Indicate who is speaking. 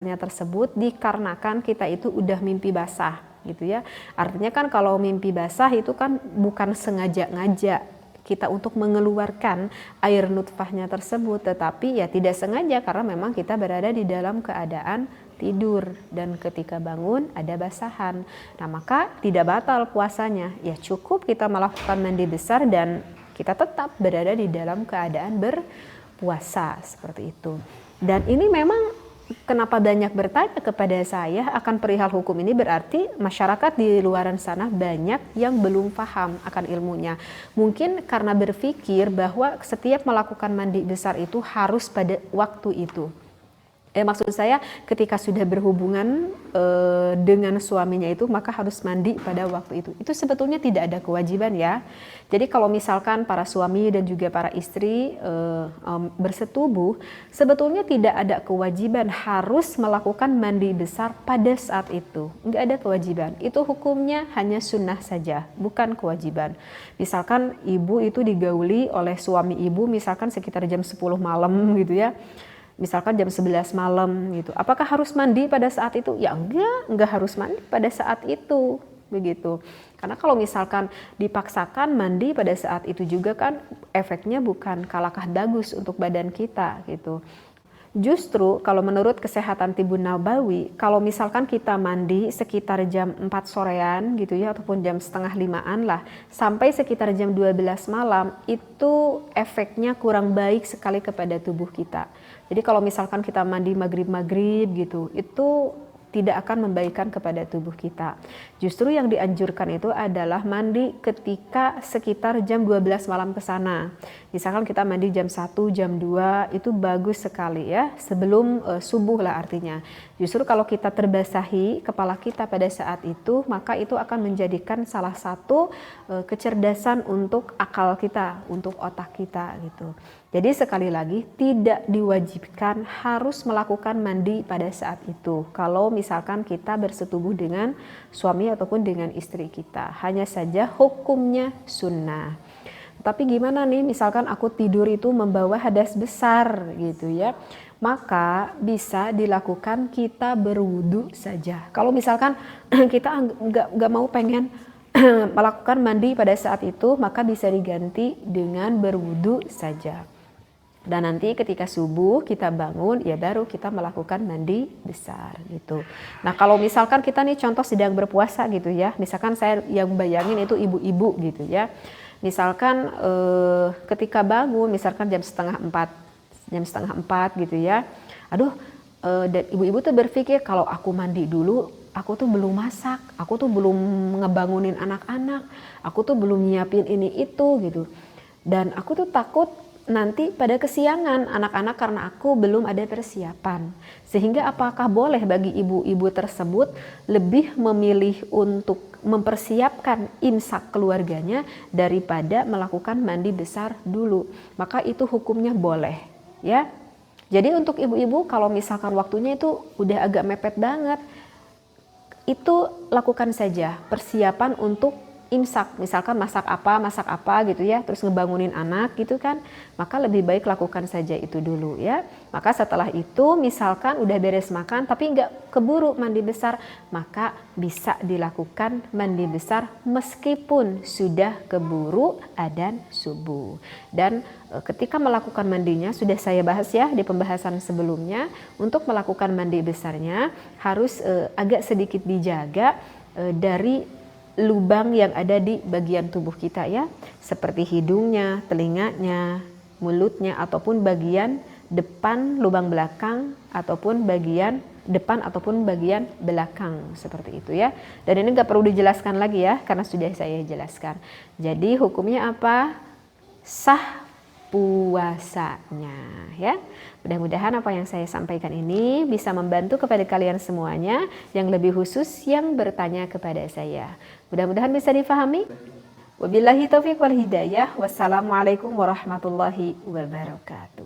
Speaker 1: tersebut dikarenakan kita itu udah mimpi basah gitu ya. Artinya kan kalau mimpi basah itu kan bukan sengaja-ngaja kita untuk mengeluarkan air nutfahnya tersebut, tetapi ya tidak sengaja karena memang kita berada di dalam keadaan tidur dan ketika bangun ada basahan. Nah, maka tidak batal puasanya. Ya cukup kita melakukan mandi besar dan kita tetap berada di dalam keadaan berpuasa seperti itu. Dan ini memang kenapa banyak bertanya kepada saya akan perihal hukum ini, berarti masyarakat di luaran sana banyak yang belum paham akan ilmunya. Mungkin karena berpikir bahwa setiap melakukan mandi besar itu harus pada waktu itu. Maksud saya ketika sudah berhubungan dengan suaminya itu maka harus mandi pada waktu itu. Itu sebetulnya tidak ada kewajiban ya. Jadi kalau misalkan para suami dan juga para istri bersetubuh, sebetulnya tidak ada kewajiban harus melakukan mandi besar pada saat itu. Enggak ada kewajiban. Itu hukumnya hanya sunnah saja, bukan kewajiban. Misalkan ibu itu digauli oleh suami ibu misalkan sekitar jam 10 malam gitu ya. Misalkan jam 11 malam gitu. Apakah harus mandi pada saat itu? Ya enggak harus mandi pada saat itu. Begitu. Karena kalau misalkan dipaksakan mandi pada saat itu juga kan efeknya bukan kalakah bagus untuk badan kita gitu. Justru kalau menurut Kesehatan Tibun Nabawi, kalau misalkan kita mandi sekitar jam 4 sorean gitu ya, ataupun jam setengah 5-an lah, sampai sekitar jam 12 malam, itu efeknya kurang baik sekali kepada tubuh kita. Jadi kalau misalkan kita mandi maghrib-maghrib gitu, itu tidak akan membaikkan kepada tubuh kita. Justru yang dianjurkan itu adalah mandi ketika sekitar jam 12 malam ke sana. Misalkan kita mandi jam 1, jam 2, itu bagus sekali ya, sebelum subuh lah artinya. Justru kalau kita terbasahi kepala kita pada saat itu, maka itu akan menjadikan salah satu kecerdasan untuk akal kita, untuk otak kita gitu. Jadi sekali lagi tidak diwajibkan harus melakukan mandi pada saat itu. Kalau misalkan kita bersetubuh dengan suami ataupun dengan istri kita, hanya saja hukumnya sunnah. Tapi gimana nih misalkan aku tidur itu membawa hadas besar gitu ya, maka bisa dilakukan kita berwudu saja. Kalau misalkan kita nggak mau pengen melakukan mandi pada saat itu, maka bisa diganti dengan berwudu saja. Dan nanti ketika subuh kita bangun ya baru kita melakukan mandi besar gitu. Nah kalau misalkan kita nih contoh sedang berpuasa gitu ya, misalkan saya yang bayangin itu ibu-ibu gitu ya. Misalkan ketika bangun misalkan jam setengah 4 gitu ya. Aduh dan ibu-ibu tuh berpikir kalau aku mandi dulu aku tuh belum masak, aku tuh belum ngebangunin anak-anak, aku tuh belum nyiapin ini itu gitu. Dan aku tuh takut nanti pada kesiangan anak-anak karena aku belum ada persiapan. Sehingga apakah boleh bagi ibu-ibu tersebut lebih memilih untuk mempersiapkan imsak keluarganya daripada melakukan mandi besar dulu? Maka itu hukumnya boleh ya. Jadi untuk ibu-ibu kalau misalkan waktunya itu udah agak mepet banget, itu lakukan saja persiapan untuk imsak, misalkan masak apa gitu ya, terus ngebangunin anak gitu kan, maka lebih baik lakukan saja itu dulu ya. Maka setelah itu misalkan udah beres makan tapi nggak keburu mandi besar, maka bisa dilakukan mandi besar meskipun sudah keburu adzan subuh. Dan ketika melakukan mandinya sudah saya bahas ya di pembahasan sebelumnya, untuk melakukan mandi besarnya harus agak sedikit dijaga dari lubang yang ada di bagian tubuh kita ya, seperti hidungnya, telinganya, mulutnya, ataupun bagian depan lubang belakang, ataupun bagian depan ataupun bagian belakang seperti itu ya. Dan ini nggak perlu dijelaskan lagi ya karena sudah saya jelaskan. Jadi hukumnya apa? Sah puasanya ya. Mudah-mudahan apa yang saya sampaikan ini bisa membantu kepada kalian semuanya, yang lebih khusus yang bertanya kepada saya. Mudah-mudahan bisa difahami. Wabillahi taufiq wal hidayah. Wassalamualaikum warahmatullahi wabarakatuh.